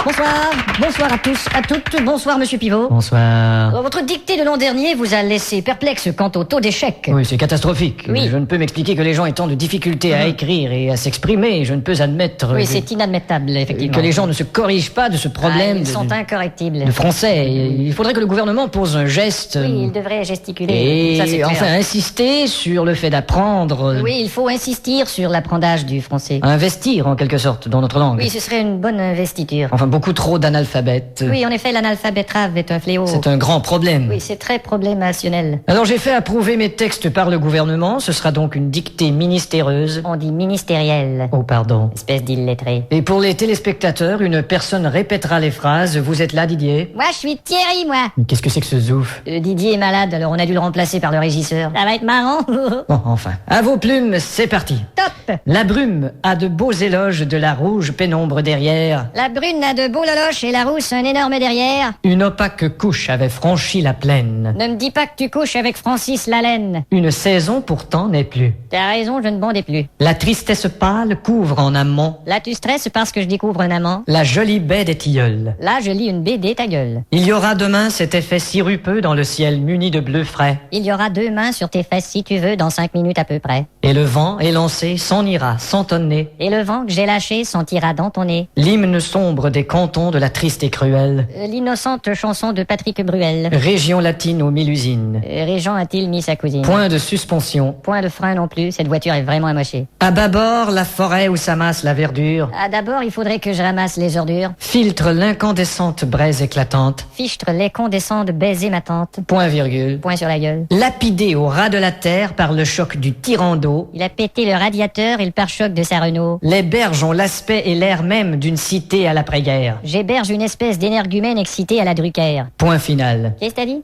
Bonsoir, bonsoir à tous, à toutes, bonsoir Monsieur Pivot. Bonsoir. Votre dictée de l'an dernier vous a laissé perplexe quant au taux d'échec. Oui, c'est catastrophique. Oui. Je ne peux m'expliquer que les gens aient tant de difficultés à écrire et à s'exprimer. Je ne peux admettre Oui, c'est inadmettable, effectivement. que les gens ne se corrigent pas de ce problème Ils sont de incorrectibles. français. Il faudrait que le gouvernement pose un geste Oui, ils devraient gesticuler. et Ça, c'est clair. enfin insister sur le fait d'apprendre, Oui, il faut insister sur l'apprentissage du français. investir en quelque sorte dans notre langue. Oui, ce serait une bonne investiture. Enfin, beaucoup trop d'analphabètes. Oui, en effet, l'analphabétrave est un fléau. C'est un grand problème. Oui, c'est très problémationnel. Alors j'ai fait approuver mes textes par le gouvernement. Ce sera donc une dictée ministéreuse. On dit ministériel. Oh, pardon. Espèce d'illettré. Et pour les téléspectateurs, une personne répétera les phrases. Vous êtes là, Didier? Moi, je suis Thierry, moi. Mais qu'est-ce que c'est que ce zouf? Didier est malade, alors on a dû le remplacer par le régisseur. Ça va être marrant. Bon, enfin. À vos plumes, c'est parti. Top. La brume a de beaux éloges de la rouge pénombre derrière. La brune a de beaux loloches et la rousse un énorme derrière. Une opaque couche avait franchi la plaine. Ne me dis pas que tu couches avec Francis Lalaine. Une saison pourtant n'est plus. T'as raison, je ne bondais plus. La tristesse pâle couvre en amont Là, tu stresses parce que je découvre un amant. la jolie baie des tilleuls. Là, je lis une BD, ta gueule. Il y aura demain cet effet sirupeux dans le ciel muni de bleu frais. Il y aura 2 mains sur tes fesses si tu veux, dans 5 minutes à peu près. Et le vent élancé s'en ira sans tonner. Et le vent que j'ai lâché sentira dans ton nez. L'hymne sombre des cantons de la triste et cruelle L'innocente chanson de Patrick Bruel. région latine aux 1000 usines. Régent a-t-il mis sa cousine? Point de suspension. Point de frein non plus, cette voiture est vraiment amochée. À bâbord, la forêt où s'amasse la verdure Ah, d'abord, il faudrait que je ramasse les ordures. filtre l'incandescente braise éclatante. Fichtre les condescends de baiser ma tante. Point virgule. Point sur la gueule. Lapidé au ras de la terre par le choc du tyran d'eau, Il a pété le radiateur et le pare-choc de sa Renault. les berges ont l'aspect et l'air même d'une cité à l'après-guerre. J'héberge une espèce d'énergumène excité à la Drucker. Point final. Qu'est-ce que t'as dit?